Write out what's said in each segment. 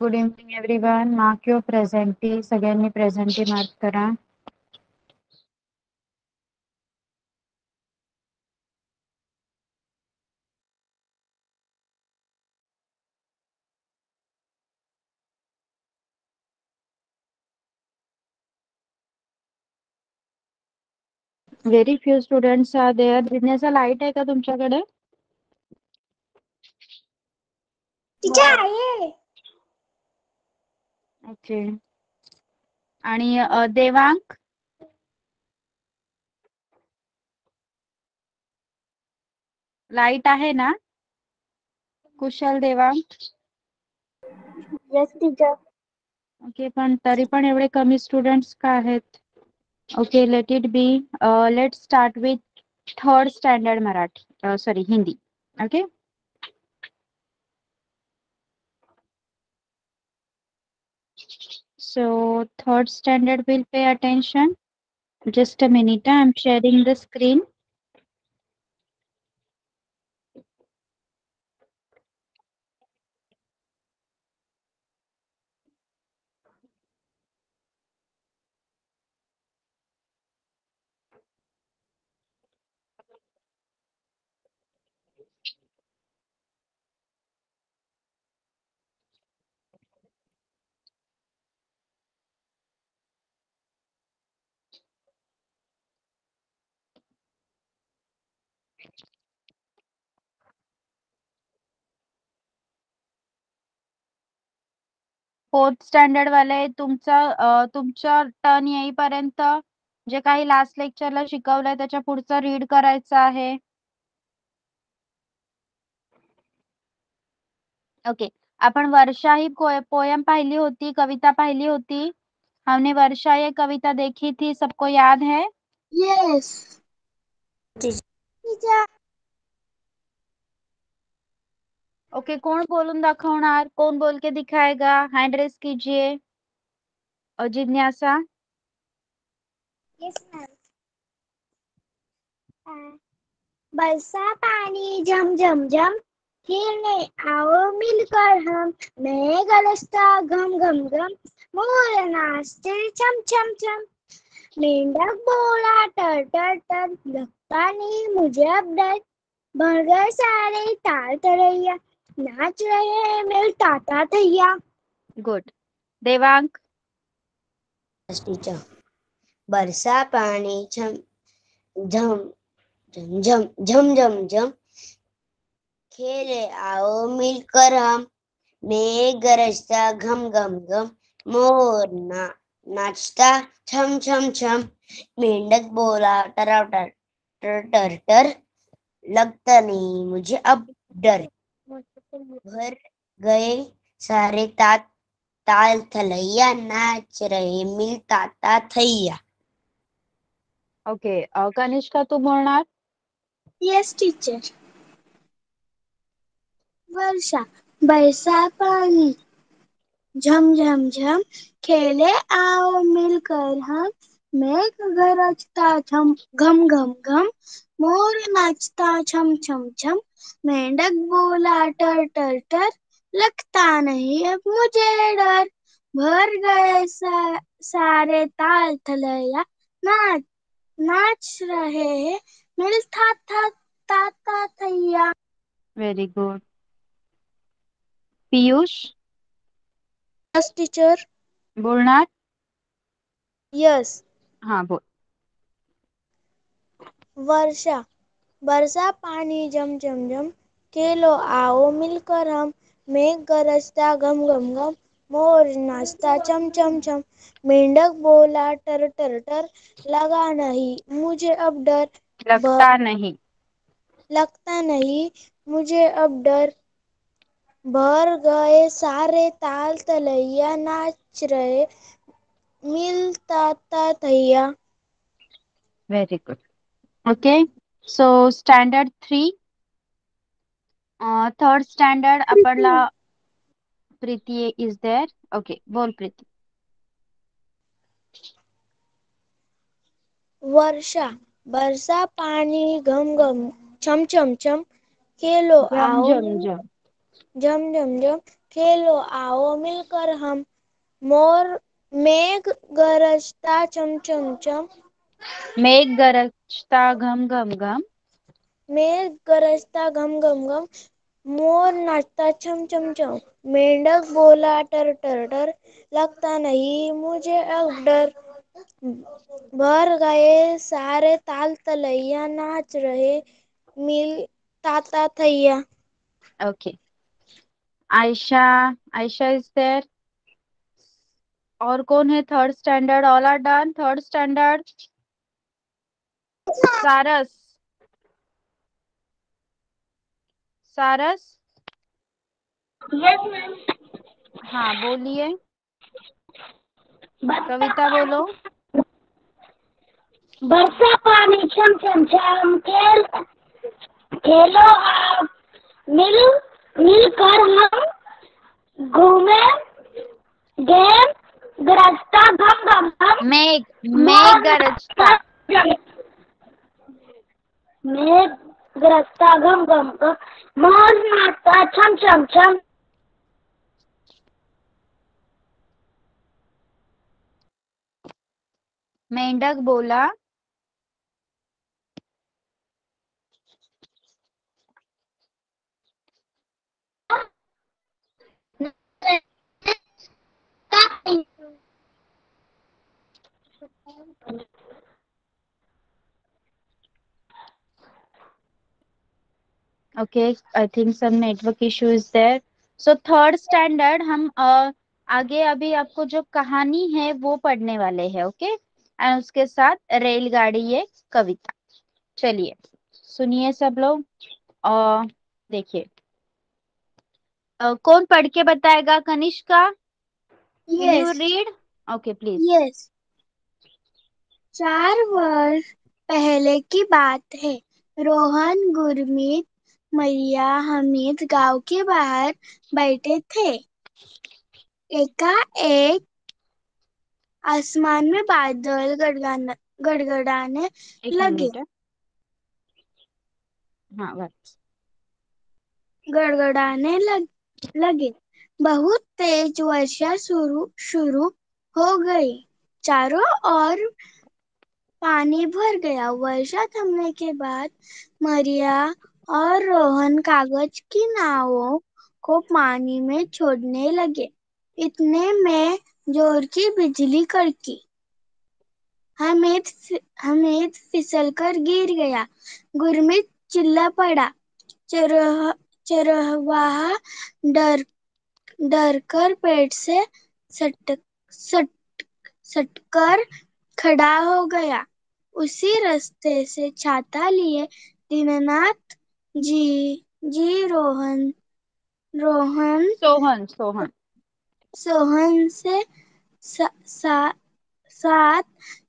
Good evening everyone. Mark your presenty. सगळ्यांनी presenty mark करा. Very few students are there. जिज्ञासा light आहे का तुमच्याकडे? ओके. आणि देवांग, लाईट आहे ना? Kushal, Devang. Yes teacher. Okay, पण तरी पण एवढे कमी स्टुडंट्स का आहेत? Okay, let it be. Let start with third standard Marathi, sorry Hindi. Okay. So third standard will pay attention. Just a minute, I'm sharing the screen. Fourth standard वाले तुमच्या टर्न येईपर्यंत जे काही लास्ट लेक्चरला शिकवलंय त्याच्या पुढचं रीड करायचं आहे. ओके, आपण वर्षा ही पोयम पाहिली होती, कविता पाहिली होती. हमने वर्षा ये कविता देखी थी, सबको याद है? Yes teacher. ओके, कौन बोलून दाखवणार? कौन बोल के दिखाएगा? हैंड रेस कीजिए. जिज्ञासा. Yes ma'am. बरसा पानी झम झम झम, खेलने आओ मिलकर हम, मैं गरजता घम घम घम, मोर नाचते छम छम छम, मेंढक बोला टर टर टर, लगता नहीं मुझे अब डर, भर गए सारे ताल तरैया, नाच रहे हैं मेरे ताता थैया. गुड. देवांग. टीचर. बरसा पानी झम झम झम झम झम झम झम, खेले आओ मिलकर हम, मैं गरजता घम घम घम, मोर नाचता छम छम छम, मेंढक बोला टराव टर टर टर टर, लगता नहीं मुझे अब डर, भर गए सारे ताल थलैया, नाच रहे मिल ताता थैया. ओके, कनिष्का तू बोलणार? Yes teacher. वर्षा. बरसा पानी झम झम झम, खेले आओ मिलकर हम, मेघ गरजता घम घम घम, मोर नाचता छम छम छम, मेंढक बोला टर टर टर, लगता नहीं अब मुझे डर, भर गए सारे ताल थलैया, नाच रहे हैं मिल ताता थैया. Very good. Piyush yes teacher. बोलणार? यस. हाँ बोल. वर्षा. बरसा पानी झम झम झम, खेलो आओ मिलकर हम, मेघ गरजता घम घम घम, मोर नाचता चम चम चम, मेंढक बोला टर टर टर, लगा नहीं मुझे अब डर, लगता नहीं मुझे अब डर, भर गए सारे ताल तलैया, नाच रहे मिल ताता थैया. Very good. ओके, सो स्टँडर्ड 3, थर्ड स्टँडर्ड आपला प्रीती इज देअर. ओके, बोल प्रीती. वर्षा. बरसा पानी घम घम छम छम छम, खेलो जम आओ जम जम. झम झम झम, खेलो आओ मिलकर हम, मोर मेघ गरजता चम चम चम, मेघ गरजता घम घम घम, मेघ गरजता घम घम घम, मोर नाचता छम छम छम, मेंढक बोला टर टर टर, लगता नहीं मुझे अब डर, भर गए सारे ताल तलैया, नाच रहे मिल ताता थैया। Okay. Ayesha, Ayesha is there. और कौन है third standard? All are done third standard. Saras, Saras. Yes ma'am. हाँ बोलिए, कविता बोलो। बरसा पानी छम छम छम, खेलो आप मिल मिलकर हम, घूमे गेम गरजता घम घम घम, मेघ, मेघ मोर गरजता। मेघ गरजता घम घम घम, मोर नाचता छम छम छम। मेंढक बोला, okay I think some network issue is there. So third standard हम आगे अभी आपको जो कहानी है वो पढ़ने वाले हैं, ओके एंड उसके साथ रेलगाड़ी ये कविता। चलिए सुनिए सब लोग। देखिए कौन पढ़ के बताएगा? Kanishka, will you yes read? Okay please. Yes. 4 वर्ष पहले की बात है। रोहन, गुरमीत, मैया, हमीद गांव के बाहर बैठे थे। एकाएक आसमान में बादल गड़गड़ाने एक लगे। मिनट। हाँ बस। गड़गड़ाने लगे। बहुत तेज वर्षा शुरू शुरू हो गई। चारों ओर पानी भर गया। वर्षा थमने के बाद मरिया और रोहन कागज की नावों को पानी में छोड़ने लगे। इतने में जोर की बिजली कड़की। हमीद फिसलकर गिर गया। गुरमीत चिल्ला पड़ा। चरवाहा डर डर कर पेड़ से सट सट सटकर खड़ा हो गया। उसी रास्ते से छाता लिए दीननाथ जी जी रोहन सोहन, सोहन। सोहन से सा, सा, साथ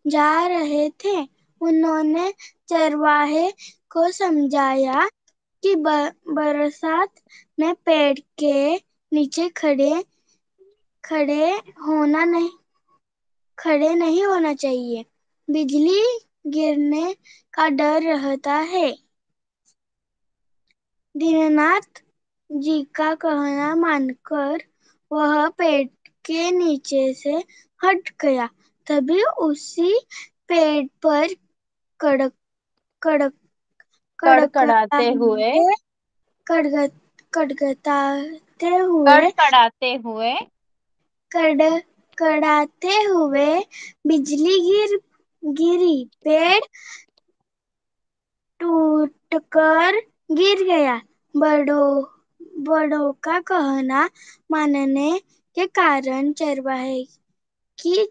जा रहे थे। उन्होंने चरवाहे को समझाया कि बरसात में पेड़ के नीचे खड़े होना नहीं खड़े नहीं होना चाहिए। बिजली गिरने का डर रहता है। दीननाथ जी का कहना मानकर वह पेड़ के नीचे से हट गया। तभी उसी पेड़ पर कड़क कड़क कड़कड़ाते हुए, कड़कड़ाते कड़क कड़कड़ाते हुए कड़कड़ाते हुए कड़कड़ाते हुए बिजली गिरी। पेड़ टूटकर गिर गया। बड़ों का कहना मानने के कारण चरवाहे की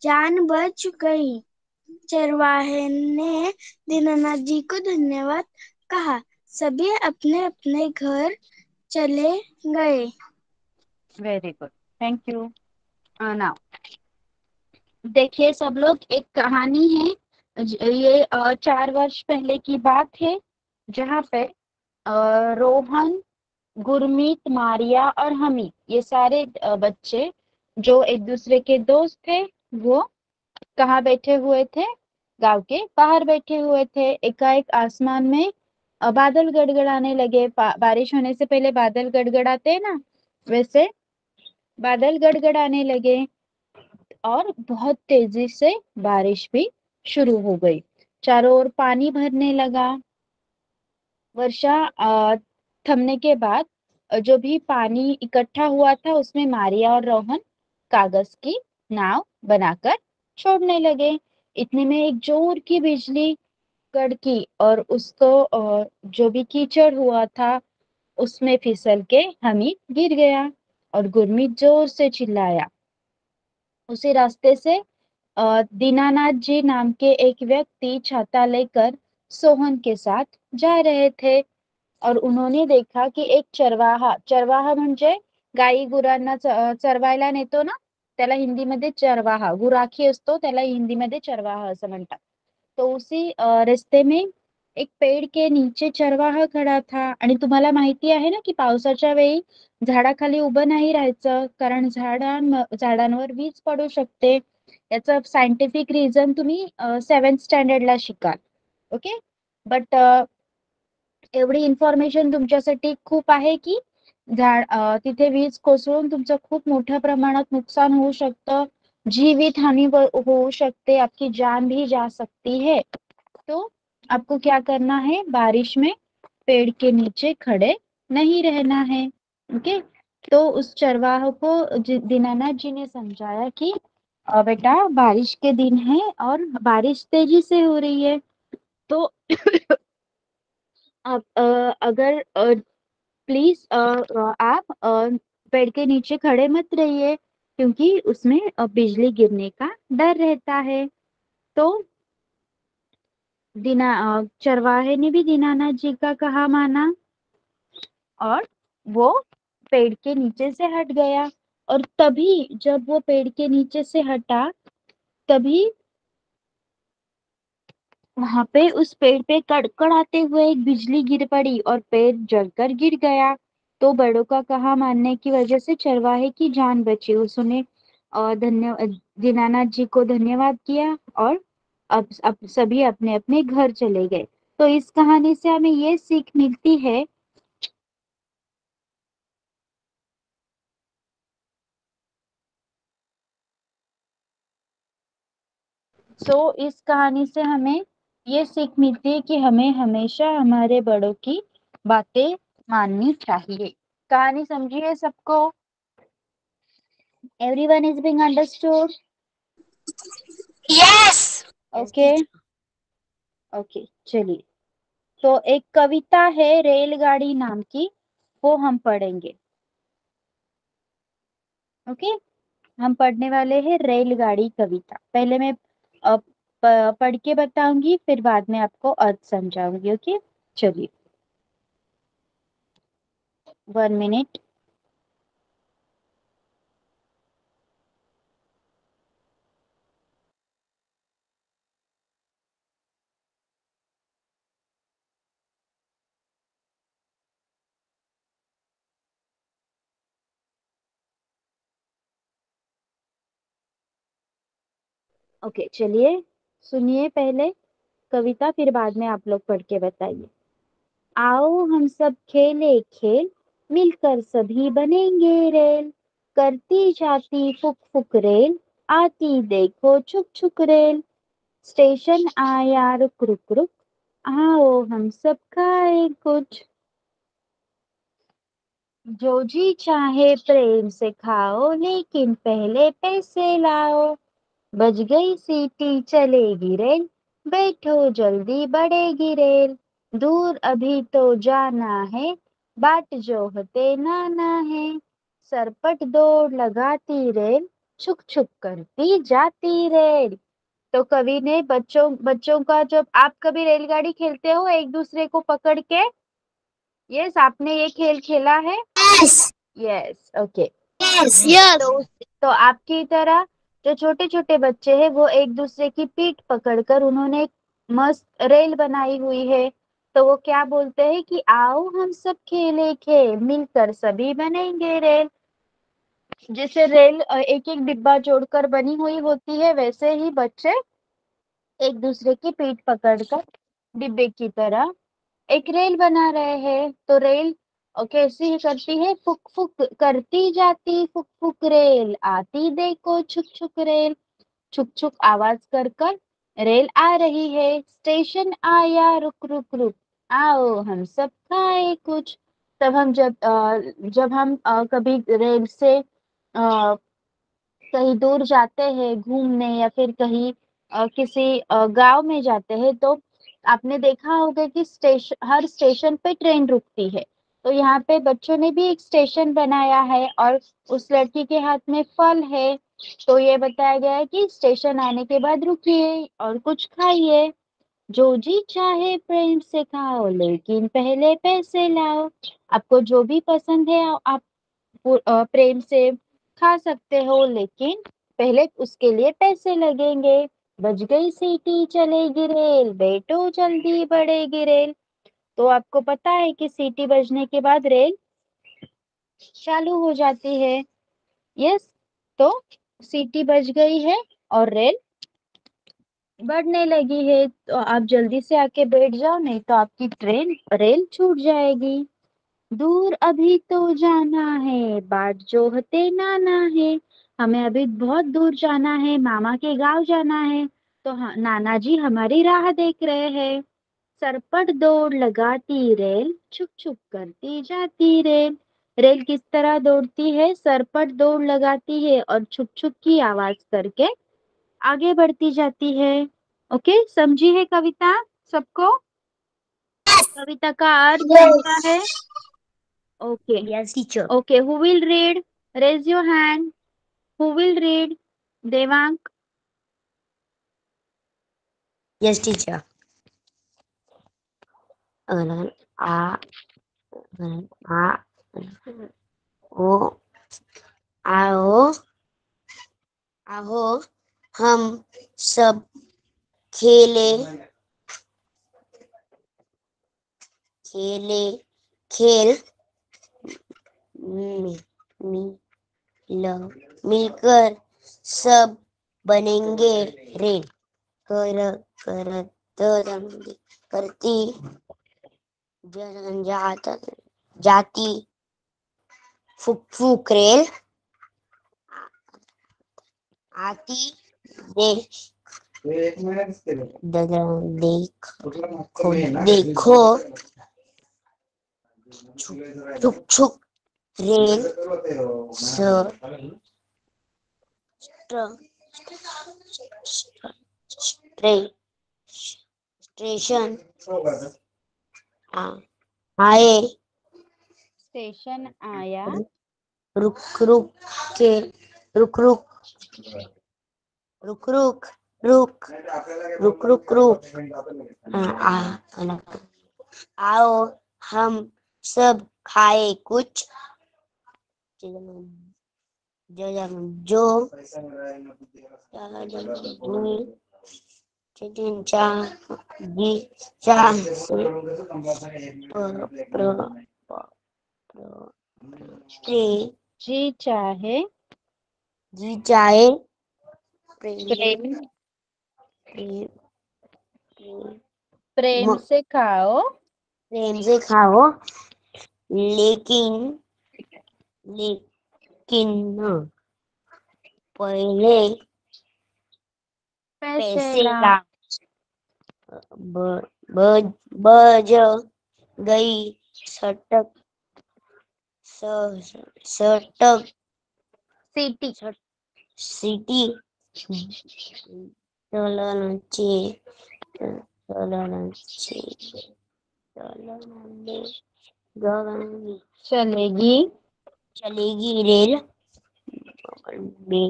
जान बच गई। चरवाहे ने दीनानाथ जी को धन्यवाद कहा। सभी अपने अपने घर चले गए। Very good, thank you. Now देखिए सब लोग, एक कहानी है। ये 4 वर्ष पहले की बात है, जहाँ पे रोहन, गुरमीत, मारिया और हमीद ये सारे बच्चे जो एक दूसरे के दोस्त थे, वो कहाँ बैठे हुए थे? गांव के बाहर बैठे हुए थे। एकाएक आसमान में बादल गड़गड़ाने लगे। बारिश होने से पहले बादल गड़गड़ाते हैं ना, वैसे बादल गड़गड़ाने लगे और बहुत तेजी से बारिश भी शुरू हो गई। चारों ओर पानी भरने लगा। वर्षा थमने के बाद जो भी पानी इकट्ठा हुआ था उसमें मारिया और रोहन कागज की नाव बनाकर छोड़ने लगे। इतने में एक जोर की बिजली कड़की और उसको जो भी कीचड़ हुआ था उसमें फिसल के हमीद गिर गया और गुरमीत जोर से चिल्लाया। उसी रास्ते से दीनानाथ जी नाम के एक व्यक्ति छाता लेकर सोहन के साथ जा रहे थे और उन्होंने देखा की एक चरवाहा, चरवाहा म्हणजे गाई गुरांना चरवायला नेतो ना, त्याला हिंदीमध्ये चरवाहा, गुराखी असतो त्याला हिंदीमध्ये चरवाहा असं म्हणतात. तो उसी रस्ते में एक पेड़ के नीचे चरवाहा खडा था आणि तुम्हाला माहिती आहे ना की पावसाच्या वेळी झाडाखाली उभं नाही राहायचं कारण झाडांवर वीज पडू शकते. याचं सायंटिफिक रिझन तुम्ही 7th स्टँडर्डला शिकाल. ओके. बट एवढी इन्फॉर्मेशन तुमच्यासाठी खूप आहे की तिथे वीज कोसळून तुमचं खूप मोठ्या प्रमाणात नुकसान होऊ शकतं. जीवित हानी हो सकते, आपकी जान भी जा सकती है. तो आपको क्या करना है, बारिश में पेड़ के नीचे खड़े नहीं रहना है. ओके. तो उस चरवाहे को दीनानाथ जी ने समझाया कि बेटा बारिश के दिन है और बारिश तेजी से हो रही है तो आप अगर प्लीज आप पेड़ के नीचे खड़े मत रहिए क्योंकि उसमें बिजली गिरने का डर रहता है. तो चरवाहे ने भी दीनानाथ जी का कहा माना और वो पेड़ के नीचे से हट गया. और तभी जब वो पेड़ के नीचे से हटा तभी वहां पे उस पेड़ पे कड़कड़ाते हुए एक बिजली गिर पड़ी और पेड़ जलकर गिर गया. तो बड़ों का कहा मानने की वजह से चरवाहे की जान बची. उसने दीनानाथ जी को धन्यवाद किया और अब सभी अपने अपने घर चले गए. तो इस कहानी से हमें ये सीख मिलती है. इस कहानी से हमें ये सीख मिलती है कि हमें हमेशा हमारे बड़ों की बातें माननी चाहिए. कहानी समझिए सबको. Everyone is being understood. Yes. Yes, okay. teacher. Okay चलिए. तो एक कविता है रेलगाड़ी नाम की, वो हम पढ़ेंगे. ओके. हम पढ़ने वाले हैं रेलगाड़ी कविता. पहले मैं पढ़ के बताऊंगी फिर बाद में आपको अर्थ समझाऊंगी. ओके. चलिए 1 मिनट. ओके चलिए सुनिए पहले कविता फिर बाद में आप लोग पढ़ के बताइए. आओ हम सब खेले खेल मिलकर सभी बनेंगे रेल करती जाती फुक फुक रेल आती देखो छुक छुक रेल स्टेशन आया रुक रुक रुक आओ हम सब खाए कुछ जो जी चाहे प्रेम से खाओ लेकिन पहले पैसे लाओ बज गई सीटी चलेगी रेल बैठो जल्दी बढ़ेगी रेल दूर अभी तो जाना है बाट जोहते नाना है सरपट दौड़ लगाती रेल छुक छुक करती जाती रेल. तो कवि ने बच्चों बच्चों का जब आप कभी रेलगाड़ी खेलते हो एक दूसरे को पकड़ के. यस आपने ये खेल खेला है. Yes. Yes okay. Yes. Yes. तो आपकी तरह जो छोटे छोटे बच्चे हैं वो एक दूसरे की पीठ पकड़कर उन्होंने एक मस्त रेल बनाई हुई है. तो वो क्या बोलते हैं कि आओ हम सब खेले खेल मिलकर सभी बनेंगे रेल. जैसे रेल एक एक डिब्बा जोड़कर बनी हुई होती है वैसे ही बच्चे एक दूसरे की पीठ पकड़कर डिब्बे की तरह एक रेल बना रहे हैं. तो रेल और कैसी ही करती है, फुक फुक करती जाती फुक फुक रेल, आती देखो छुक छुक रेल। छुक छुक आवाज कर कर रेल आ रही है, स्टेशन आया रुक रुक रुक, आओ हम सब खाए कुछ। तब हम जब हम कभी रेल से कहीं दूर जाते हैं घूमने या फिर कहीं किसी गांव में जाते हैं, तो आपने देखा होगा कि हर स्टेशन पे ट्रेन रुकती है। तो यहाँ पे बच्चों ने भी एक स्टेशन बनाया है और उस लड़की के हाथ में फल है। तो ये बताया गया है कि स्टेशन आने के बाद रुकिए और कुछ खाइए, जो जी चाहे प्रेम से खाओ लेकिन पहले पैसे लाओ। आपको जो भी पसंद है आप प्रेम से खा सकते हो, लेकिन पहले उसके लिए पैसे लगेंगे। बज गई सीटी चलेगी रेल, बैठो जल्दी बढ़ेगी रेल। तो आपको पता है कि सीटी बजने के बाद रेल चालू हो जाती है। यस, तो सीटी बज गई है और रेल बढ़ने लगी है, तो आप जल्दी से आके बैठ जाओ, नहीं तो आपकी ट्रेन रेल छूट जाएगी। दूर अभी तो जाना है, बाट जोहते नाना है। हमें अभी बहुत दूर जाना है, मामा के गांव जाना है। तो हाँ, नाना जी हमारी राह देख रहे हैं। सरपट दौड़ लगाती रेल, छुक छुक करती जाती रेल। रेल किस तरह दौड़ती है, सरपट दौड़ लगाती है और छुक छुक की आवाज करके आगे बढ़ती जाती है। ओके, समझी है कविता सबको? कविता का अर्थ समझा है? Yes. Okay. Yes, teacher. Okay, who will read? Raise your hand. Who will read? Devang. Yes, teacher. अगला आ आ ओ आओ आओ हम सब खेले खेले खेल मि, मिलकर सब बनेंगे रेल कर कर करती जाती फुक फुक रेल आती देख देखो छुक छुक रेल स्टेशन आए स्टेशन आया। रुक रुक के रुक रुक रुक रुक रुक रुक रुक रुक आओ हम सब खाए कुछ जो जी चाहे जी चाहे प्रेम प्रेम प्रेम प्रेम से खाओ प्रेम से खाओ लेकिन लेकिन पहले पैसे पैसे लाओ। ला बज गई सटक सटक सीटी। सिटी चलनची चलनची चलेगी चलेगी रेल बे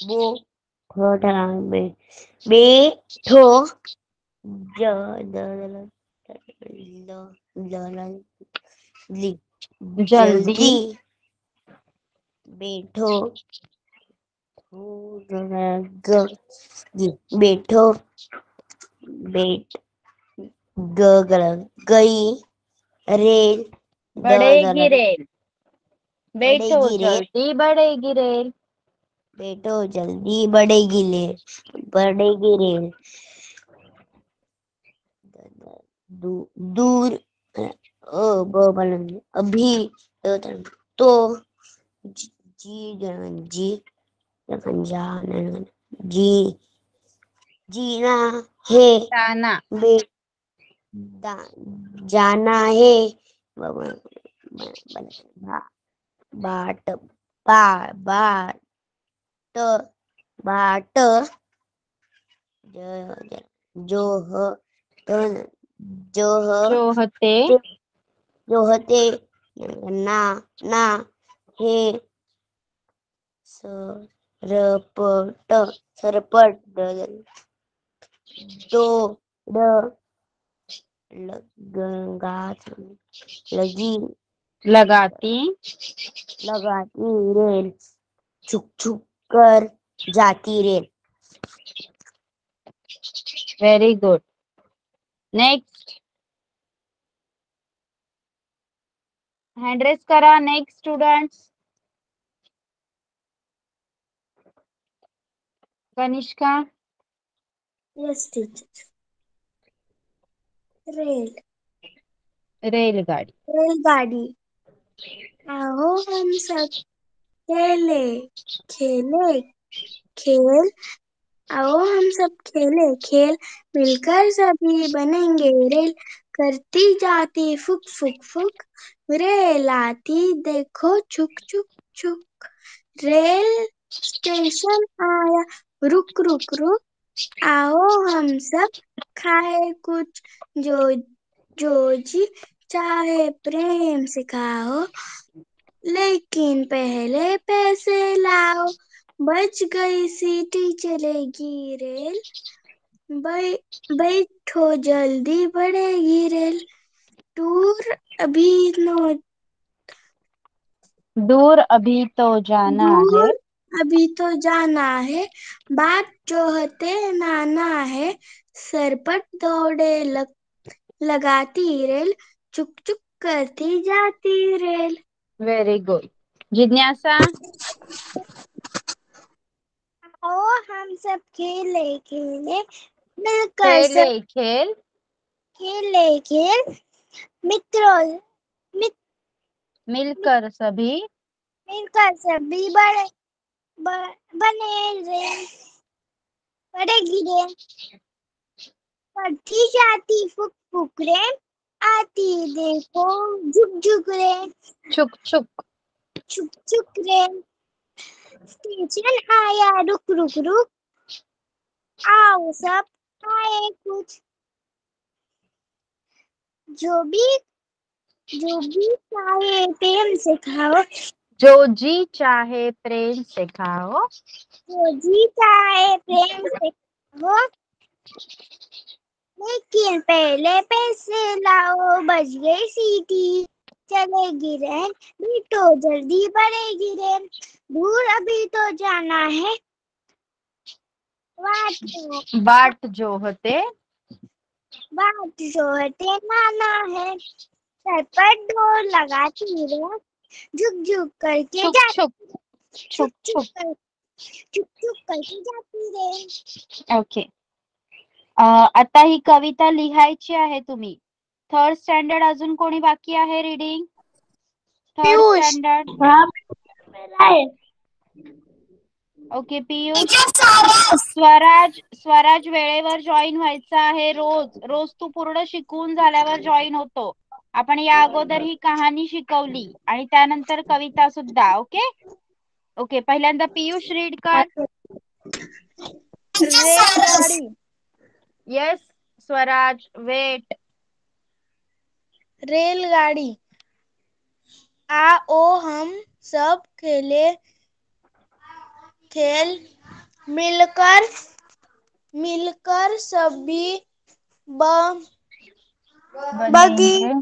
बो बैठो जल्दी जल्दी बैठो बैठो बैठ गई रेल बढ़ेगी रेल, बैठो बढ़ेगी रेल जल्दी बढ़ेगी रेल। बैठो जल्दी बढ़ेगी रेल दूर अभी तो जी जी जीना है जाना बे जाना है बाट बाट बाट जो जो जो होते जो होते ना ना हे सरपट सरपट दो लगा लगी लगाती लगाती रेल छुक छुक कर जाती rail. Very good. Next hand raise करा. Next students. Kanishka. Yes, teacher. Rail रेलगाड़ी. रेलगाड़ी. आओ हम सब खेले खेले खेल. आओ हम सब खेले खेल. मिलकर सभी बनेंगे रेल. करती जाती फुक फुक फुक. रेल आती देखो छुक छुक छुक. रेल स्टेशन आया रुक रुक रुक. आओ हम सब खाए कुछ जो जो जी चाहे प्रेम से खाओ. लेकिन पहले पैसे लाओ. बच गई सीटी चलेगी रेल. बैठो जल्दी बढ़ेगी रेल. दूर अभी नो दूर अभी तो जाना है. दूर अभी तो जाना है. बात जो हते नाना है. सरपट दौड़े लगाती रेल. चुक चुक करती जाती रेल. Very good. जिज्ञासा. आओ हम सब खेले खेले. मिलकर खेले सब खेल. खेले खेल. मित्रों मिलकर सभी मिलकर सभी बने रेल. बढ़ेगी रेल. बढ़ती जाती फुक फुक रेल. आती देखो झुक झुक रेल. छुक छुक. छुक छुक रेल. स्टेशन आया रुक रुक रुक. आओ सब खाए कुछ जो भी चाहे प्रेम से खाओ. जो जी चाहे प्रेम से खाओ. जो जी चाहे प्रेम से खाओ. लेकिन पहले पैसे लाओ. बच गई सीटी चलेगी रेल. बैठो जल्दी बढ़ेगी रेल. दूर अभी तो जाना है. बाट जो होते बात जो हटे नाना है. सर पर डोर लगाती रेल. झुक झुक करके छुक जाती. छुक छुक छुक. चुप चुप करके जाती रेल. ओके. आता ही कविता लिहायची आहे तुम्ही. थर्ड स्टँडर्ड अजून कोणी बाकी आहे reading? Third standard. Okay Piyush. Swaraj वेळेवर जॉईन व्हायचं आहे. रोज तू पूर्ण शिकवून झाल्यावर जॉईन होतो. आपण या अगोदर ही कहाणी शिकवली आणि त्यानंतर कविता सुद्धा. Okay okay. पहिल्यांदा पियुष रीड कर. रेलगाड़ी. Yes Swaraj wait. रेलगाड़ी. आओ हम सब खेले खेल. मिलकर सभी बनेंगे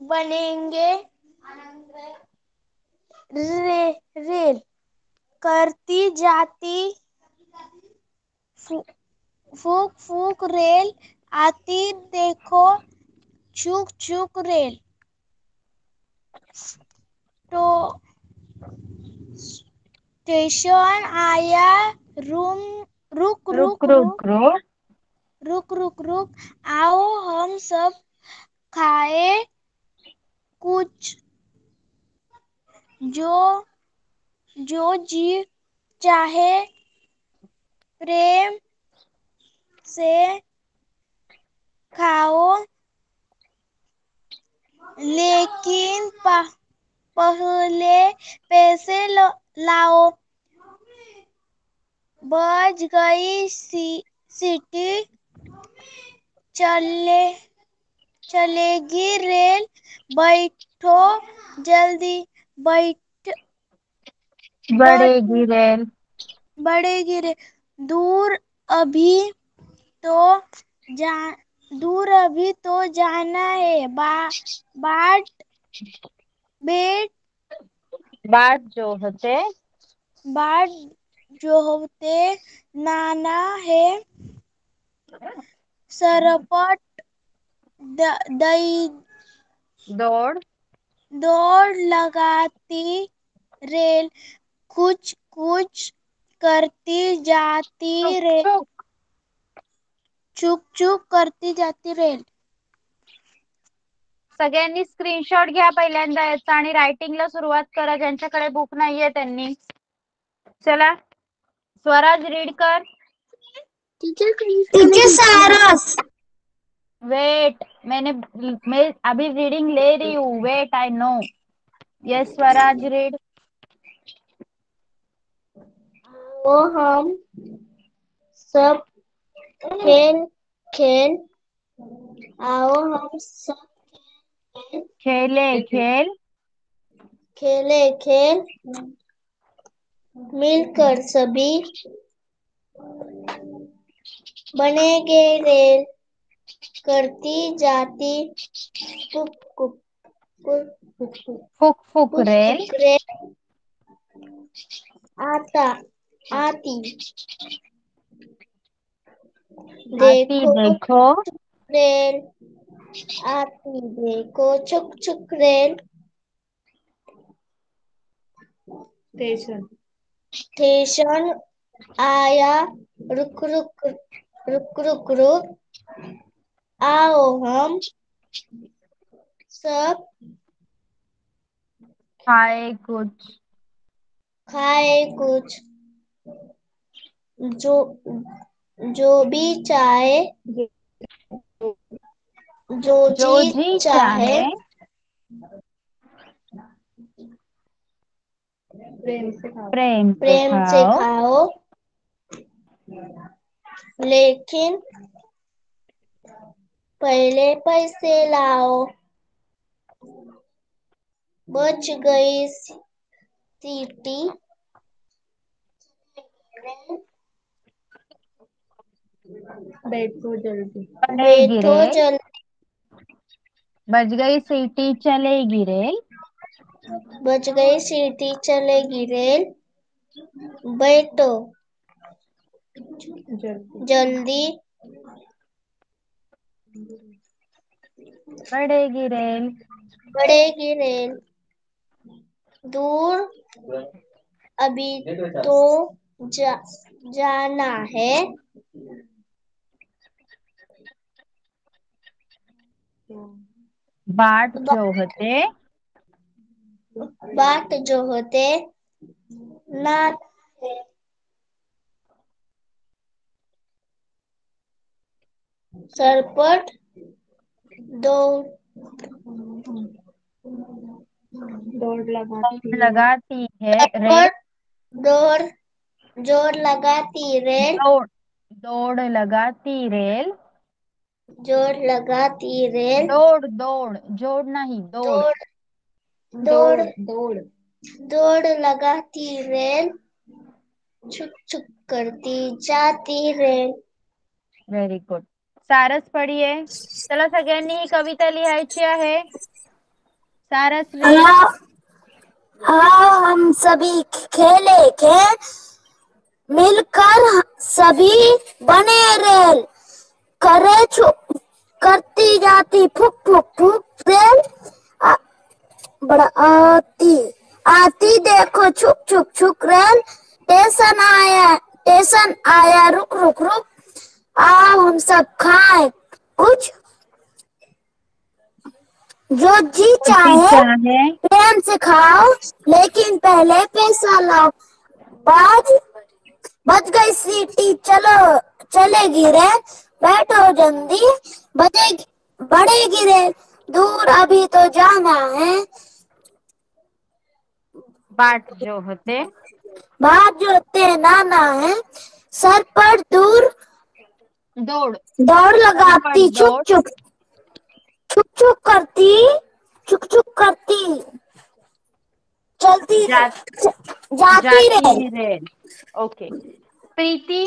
बनेंगे रेल. करती जाती फूक फूक रेल. आती देखो छुक छुक रेल. तो स्टेशन आया रुक रुक रुक रुक रुक. रुक रुक रुक. आओ हम सब खाए कुछ जो जी चाहे प्रेम से खाओ, लेकिन पहले पैसे लाओ। बज गई सीटी, चलेगी रेल, बैठो जल्दी, बढ़ेगी रेल। बढ़ेगी रेल। दूर अभी तो जाना है। बाट बाट जो होते नाना है, सरपट दौड़ लगाती रेल, कुछ कुछ करती जाती रेल, चुक चुक करती जाती रेल। सगळ्यांनी स्क्रीनशॉट घ्या पहिल्यांदा याचा आणि रायटिंगला सुरुवात करा. ज्यांच्याकडे बुक नाहीये त्यांनी. चला स्वराज रीड कर. टीचर सारस। वेट, मैं अभी रीडिंग ले रही हूँ. Wait, I know. Yes Swaraj read. वो हम सब खेल आओ हम सब खेले खेल मिलकर सभी बनेंगे रेल, करती जाती फुक फुक रेल. आती देखो रेल, आती देखो चुक चुक रेल। स्टेशन आया, रुक रुक, आओ हम सब खाए कुछ. जो भी चाहे, जो जी चाहे प्रेम से खाओ, लेकिन पहले पैसे लाओ। बच गई सीटी, बैठो जल्दी। बज गई सीटी, चलेगी रेल. बच गई सीटी, चलेगी रेल, बैठो जल्दी, बढ़ेगी रेल. दूर अभी तो जाना है। बाट जो होते ना सरपट दौड़ लगाती है रेल. जोर लगाती रेल, दौड़ लगाती रेल. जोर लगाती रेल, दौड़ जोड़ नहीं, दौड़ लगाती रेल, छुक छुक करती जाती रेल. Very good. सारस पढिये. चला सगळ्यांनी ही कविता लिहायची आहे. सारस रीड. हम सभी खेले खेल, मिलकर सभी बने रेल, करती जाती फुक फुक फुक रेल, आती देखो छुक छुक छुक रेल, स्टेशन आया रुक रुक, आओ हम सब खाए कुछ, जो जी जो जी चाहे चाहे प्रेम से खाओ, लेकिन पहले पैसा लाओ। बाज बज गई सीटी, चलो चलेगी रे, बैठो जल्दी, बजेगी बढ़ेगी रे, दूर अभी तो जाना है। बाट जो होते बात जो होते नाना है, सर पर दूर दौड़, दौड़ सर पर लगाती, छुक दौड़ छुक छुक छुक करती, छुक छुक करती, चलती जा, जाती जाती रे। रेल। ओके। प्रीति,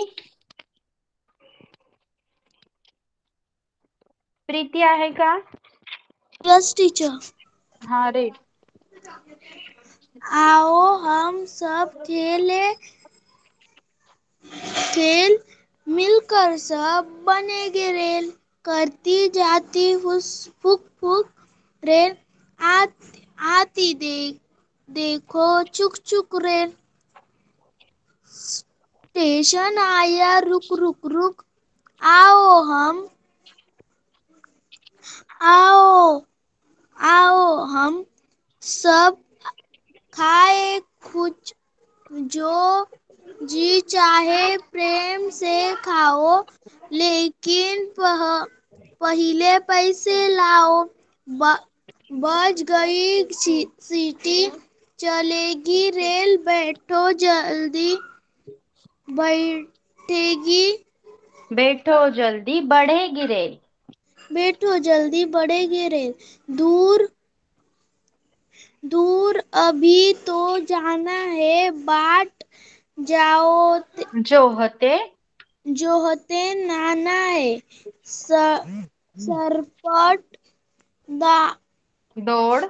प्रीति आहे का? Yes teacher. हाँ रेड। आओ हम सब खेल मिलकर सब बनेंगे रेल, करती जाती फुक फुक रेल, आती देखो चुक चुक रेल, स्टेशन आया रुक रुक रुक, आओ हम आओ आओ हम सब खाए कुछ, जो जी चाहे प्रेम से खाओ, लेकिन पहले पैसे लाओ। बज गई सीटी, चलेगी रेल, बैठो जल्दी, बैठेगी बैठो जल्दी बढ़ेगी रेल। बैठो जल्दी बढ़ेगी रेल, दूर दूर अभी तो जाना है, बाट जाओ जो होते नाना है, सरपट दौड़।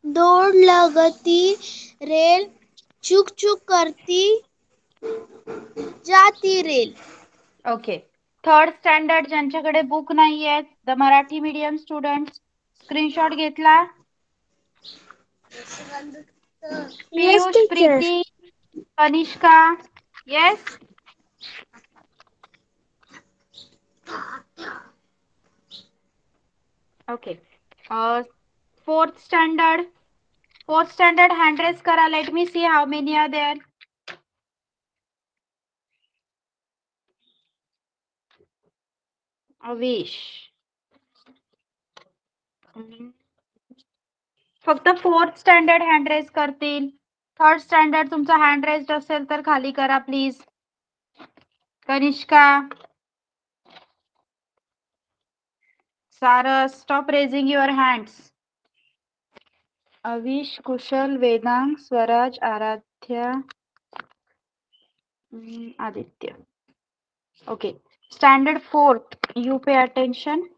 दौड़ लगती रेल, चुक चुक करती जाती रेल। ओके। थर्ड स्टँडर्ड ज्यांच्याकडे बुक नाहीये, the Marathi medium students, screenshot घेतला? Yes Piyush, teacher. Preeti, Kanishka, yes? Okay. Fourth standard, hand raise करा. Let me see how many are there. Avish, फक्त फोर्थ स्टँडर्ड हँड रेस करतील. थर्ड स्टँडर्ड तुमचा हँड रेस्ड असेल तर खाली करा please. Kanishka, Saras, stop raising your hands. Avish, Kushal, Vedang, Swaraj, Aradhya, Aditya. Okay. Standard fourth, you pay attention.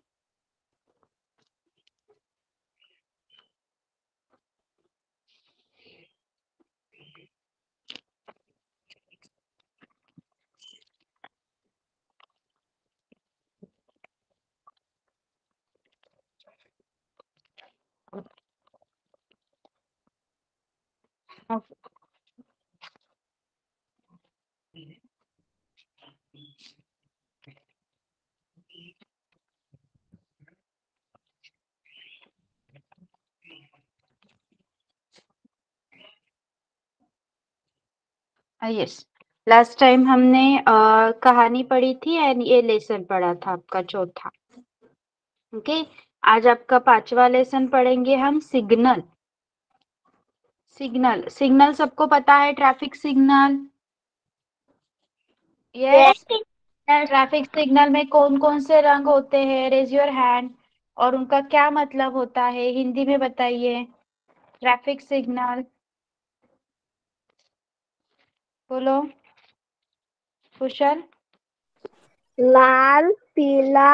Okay. Yes, last time हमने कहानी पढ़ी थी एंड ये लेसन पढ़ा था आपका चौथा. ओके. आज आपका पांचवा लेसन पढ़ेंगे हम सिग्नल. सिग्नल सबको पता है, traffic signal. Yes. Traffic signal में कौन कौन से रंग होते हैं? Raise your hand. और उनका क्या मतलब होता है हिंदी में बताइए. ट्रैफिक सिग्नल बोलो कुशल. लाल, पीला,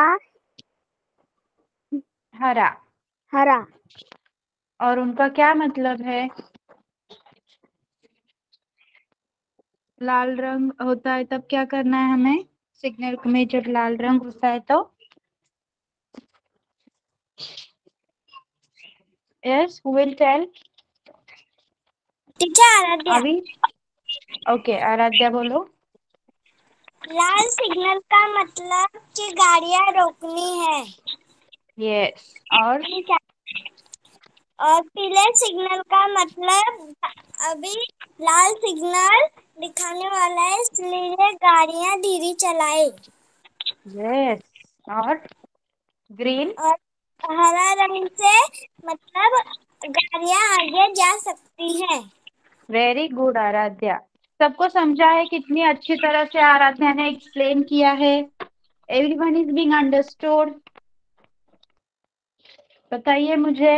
हरा. हरा। और उनका क्या मतलब है? लाल रंग होता है तब क्या करना है हमें? सिग्नल में जब लाल रंग होता है तो yes, who will tell? Teacher Aaradhya. अभी ओके, आराध्या बोलो. लाल सिग्नल का मतलब कि गाड़ियां रोकनी है। यस. और और पीले सिग्नल का मतलब अभी लाल सिग्नल दिखाने वाला है, इसलिए गाड़ियां धीरे चलाए। यस। और ग्रीन? और हरा रंग से मतलब गाड़ियां आगे जा सकती हैं। वेरी गुड आराध्या, सबको समझा है? कितनी अच्छी तरह से आराध्या ने एक्सप्लेन किया है। Everyone is being understood? बताइए मुझे।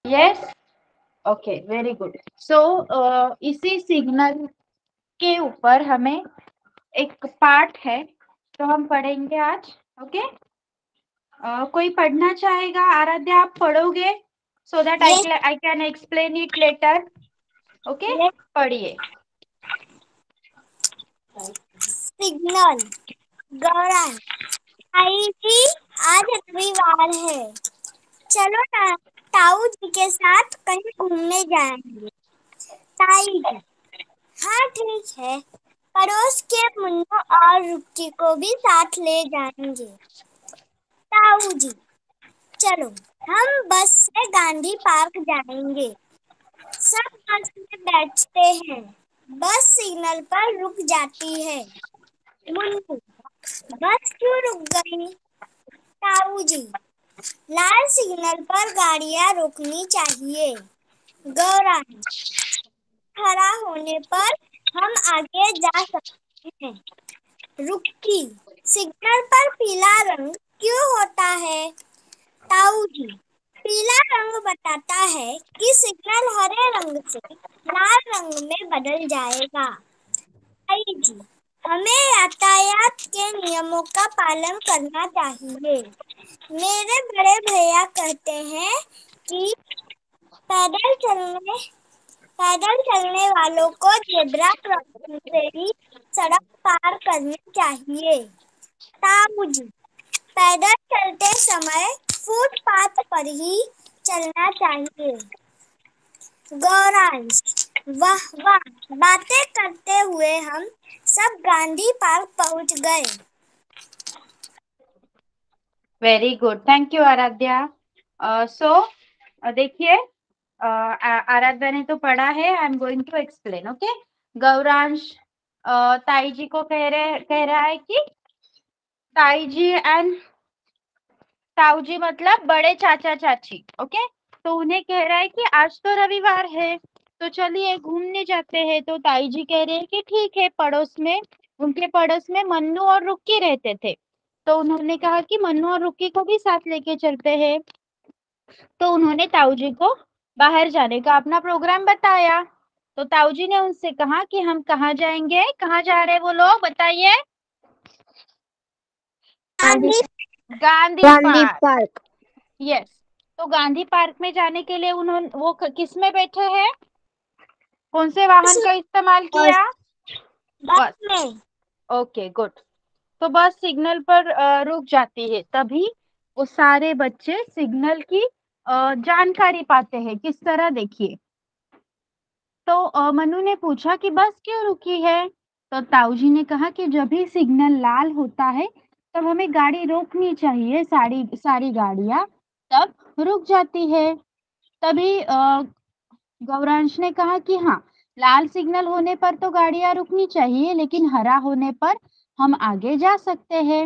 Yes, okay, very good. So इसी सिग्नल के ऊपर हमें एक पार्ट है, तो हम पढ़ेंगे आज। ओके, कोई पढ़ना चाहेगा? आराध्या, आप पढ़ोगे? सो दैट ये I can explain it later. Okay, पढ़िए। सिग्नल। गौरव, आई जी, आज रविवार है, चलो ना ताऊ जी के साथ कहीं घूमने जाएंगे। ताई जी, हाँ ठीक है, पड़ोस के मुन्नू और रुक्की को भी साथ ले जाएंगे। ताऊ जी, चलो हम बस से गांधी पार्क जाएंगे। सब बस में बैठते हैं, बस सिग्नल पर रुक जाती है। मुन्नू, बस क्यों रुक गई? ताऊ जी, लाल सिग्नल पर गाड़ियां रोकनी चाहिए। गौरांग, खड़ा होने पर हम आगे जा सकते हैं। रुक्की, सिग्नल पर पीला रंग क्यों होता है? ताऊ जी, पीला रंग बताता है कि सिग्नल हरे रंग से लाल रंग में बदल जाएगा। ताई जी, हमें यातायात के नियमों का पालन करना चाहिए। मेरे बड़े भैया कहते हैं कि पैदल चलने पैदल चलने वालों को जेब्रा क्रॉसिंग से ही सड़क पार करनी चाहिए। ताऊ जी, पैदल चलते समय फुटपाथ पर ही चलना चाहिए। गौरांश, वाह वाह, बातें करते हुए हम सब गांधी पार्क पहुंच गए। Very good, thank you Aradhya. So देखिए, आराध्या ने तो पढ़ा है, I am going to explain. Okay, Gauransh ताई जी को कह रहा है कि ताई जी एंड ताऊ जी मतलब बड़े चाचा चाची। ओके, तो उन्हें कह रहा है कि आज तो रविवार है, तो चलिए घूमने जाते हैं। तो ताई जी कह रहे हैं कि ठीक है। उनके पड़ोस में मन्नू और रुक्की रहते थे, तो उन्होंने कहा कि मन्नू और रुक्की को भी साथ लेके चलते हैं। तो उन्होंने ताऊ जी को बाहर जाने का अपना प्रोग्राम बताया। तो ताऊ जी ने उनसे कहा कि हम कहाँ जाएंगे? कहाँ जा रहे हैं वो लोग, बताइए। Gandhi Gandhi Gandhi park. Park. Yes. तो गांधी पार्क में जाने के लिए उन्होंने वो किस में बैठे हैं? कौन से वाहन का इस्तेमाल और किया? बस बस। में ओके, गुड। तो बस सिग्नल पर रुक जाती है, तभी वो सारे बच्चे सिग्नल की जानकारी पाते हैं। किस तरह, देखिए। तो मनु ने पूछा कि बस क्यों रुकी है? तो ताऊ जी ने कहा कि जब भी सिग्नल लाल होता है तब हमें गाड़ी रोकनी चाहिए। सारी सारी गाड़ियां तब रुक जाती है। तभी गौरांश ने कहा कि हाँ, लाल सिग्नल होने पर तो गाड़ियां रुकनी चाहिए, लेकिन हरा होने पर हम आगे जा सकते हैं।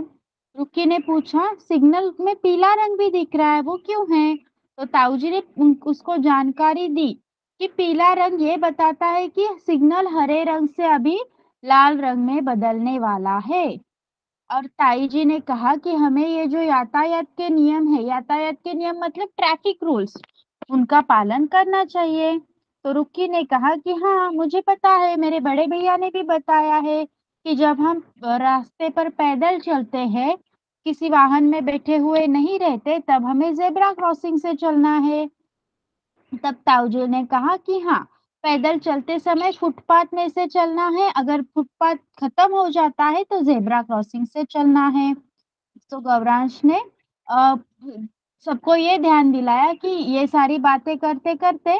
रुक्की ने पूछा, सिग्नल में पीला रंग भी दिख रहा है, वो क्यों है? तो ताऊ जी ने उसको जानकारी दी कि पीला रंग ये बताता है कि सिग्नल हरे रंग से अभी लाल रंग में बदलने वाला है। और ताई जी ने कहा कि हमें ये जो यातायात के नियम है, यातायात के नियम मतलब ट्रैफिक रूल्स, उनका पालन करना चाहिए। तो रुक्की ने कहा कि हाँ, मुझे पता है, मेरे बड़े भैया ने भी बताया है कि जब हम रास्ते पर पैदल चलते हैं, किसी वाहन में बैठे हुए नहीं रहते, तब हमें जेब्रा क्रॉसिंग से चलना है। तब ताऊ जी ने कहा कि हाँ, पैदल चलते समय फुटपाथ में से चलना है, अगर फुटपाथ खत्म हो जाता है तो जेब्रा क्रॉसिंग से चलना है। तो गौरांश ने अ, सबको ये ध्यान दिलाया कि ये सारी बातें करते करते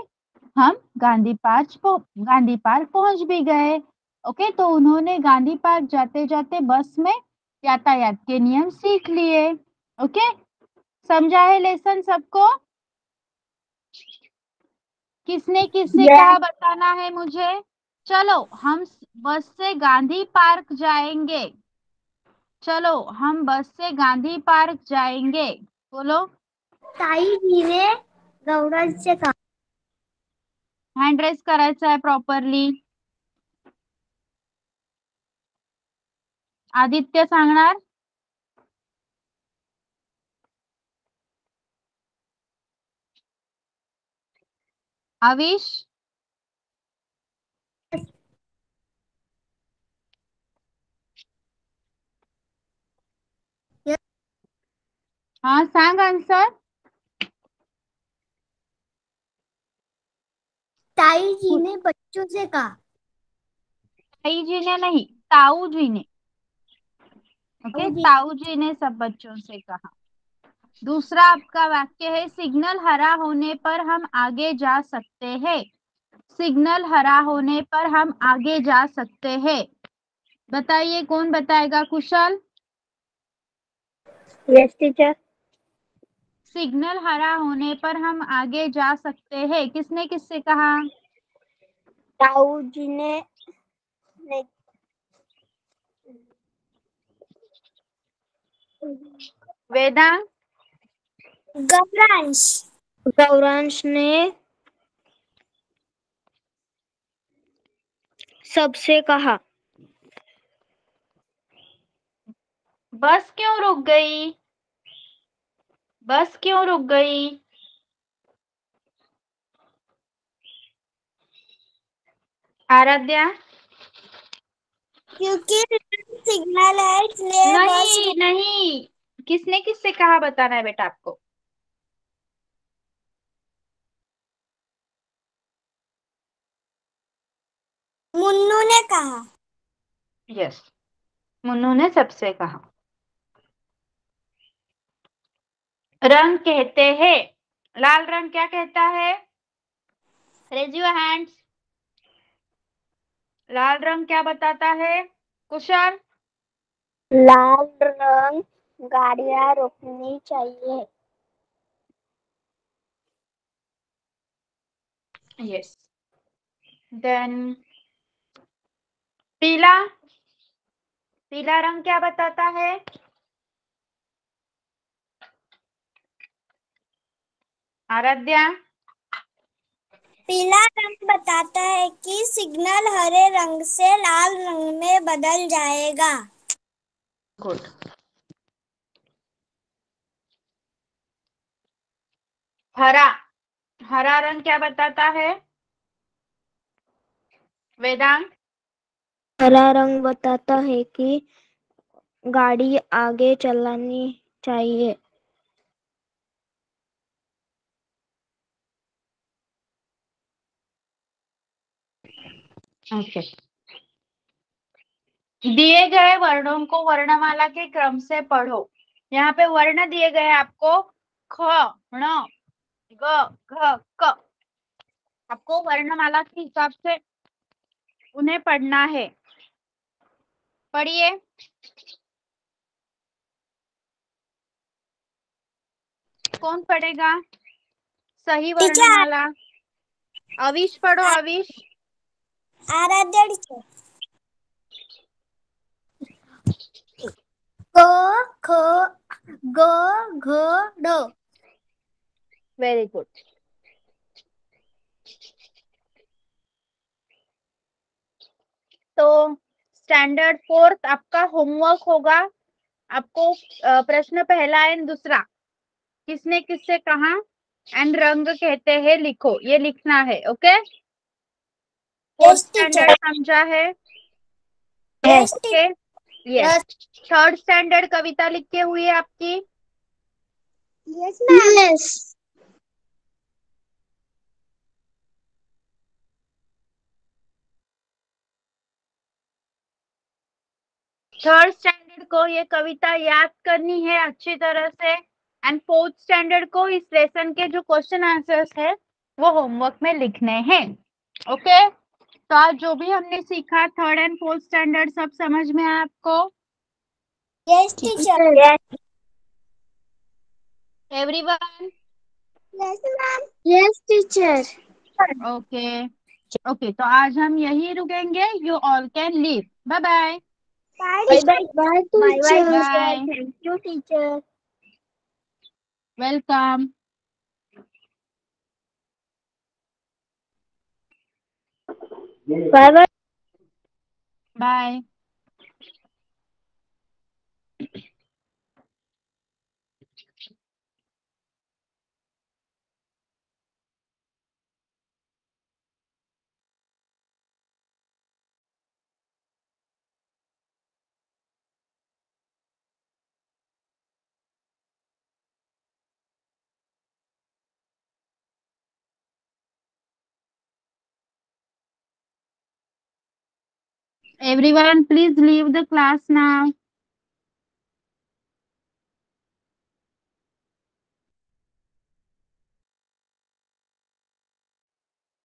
हम गांधी पार्क पहुंच भी गए। ओके, तो उन्होंने गांधी पार्क जाते जाते बस में यातायात के नियम सीख लिए। ओके, समझा है लेसन सबको? किसने किससे कहा बताना है मुझे। चलो हम बस से गांधी पार्क जाएंगे। चलो हम बस से गांधी पार्क जाएंगे। बोलो। ताई जी ने गौरव से कहा। हँड रेस करायचा आहे प्रॉपरली. आदित्य सांगणार. आविष. हाँ सांग आंसर. ताई जी ने बच्चों से कहा। ताई जी ने नहीं, ताऊ जी ने. ओके, ताऊ जी ने सब बच्चों से कहा. दूसरा आपका वाक्य है सिग्नल हरा होने पर हम आगे जा सकते हैं. सिग्नल हरा होने पर हम आगे जा सकते हैं. बताइए कौन बताएगा? कुशल. Yes teacher. सिग्नल हरा होने पर हम आगे जा सकते हैं. किसने किससे कहा? ताऊ जी ने वेदांत. गौरांश। गौरांश ने सबसे कहा। बस क्यों रुक गई? बस क्यों रुक गई? आराध्या. क्योंकि सिग्नल है इसलिए बस नहीं नहीं, किसने किससे कहा बताना है बेटा आपको. मुन्नू ने कहा। यस, मुन्नू ने सबसे कहा. रंग कहते हैं, लाल रंग क्या कहता है? Raise your hands. लाल रंग क्या बताता है? कुशल. लाल रंग गाड़ियां रोकनी चाहिए। यस. देन पीला. पीला रंग क्या बताता है? आराध्या. पीला रंग बताता है कि सिग्नल हरे रंग से लाल रंग में बदल जाएगा। गुड. हरा. हरा रंग क्या बताता है? वेदांत. हरा रंग बताता है कि गाड़ी आगे चलानी चाहिए। ओके. दिए गए वर्णों को वर्णमाला के क्रम से पढ़ो. यहाँ पे वर्ण दिए गए आपको ख, ण, ग, घ, क. आपको वर्णमाला के हिसाब से उन्हें पढ़ना है. पढ़िए. कौन पढ़ेगा सही वर्णमाला? अविश पढ़ो. अविश. आराध्या टीचर। क ख ग घ ड। Very good. तो स्टैंडर्ड 4th आपका होमवर्क होगा. आपको प्रश्न पहला एंड दूसरा किसने किससे कहा एंड रंग कहते हैं लिखो. ये लिखना है. ओके. 4th स्टैंडर्ड समझा है? ओके. यस. 3rd स्टैंडर्ड कविता लिख के हुई है आपकी? Yes ma'am. 3rd स्टैंडर्ड को ये कविता याद करनी है अच्छी तरह से. एंड 4th स्टैंडर्ड को इस लेसन के जो क्वेश्चन आंसर्स है वो होमवर्क में लिखने हैं. ओके. तो आज जो भी हमने सीखा 3rd एंड 4th स्टैंडर्ड सब समझ में आया आपको? Yes, teacher. Yes. Everyone? Yes, ma'am. Yes, teacher. Okay okay, तो आज हम यही रुकेंगे. You all can leave. Bye bye. Bye, bye. Bye, teacher. Bye. Thank you, teacher. Welcome. Bye, bye. Bye. Everyone, please leave the class now.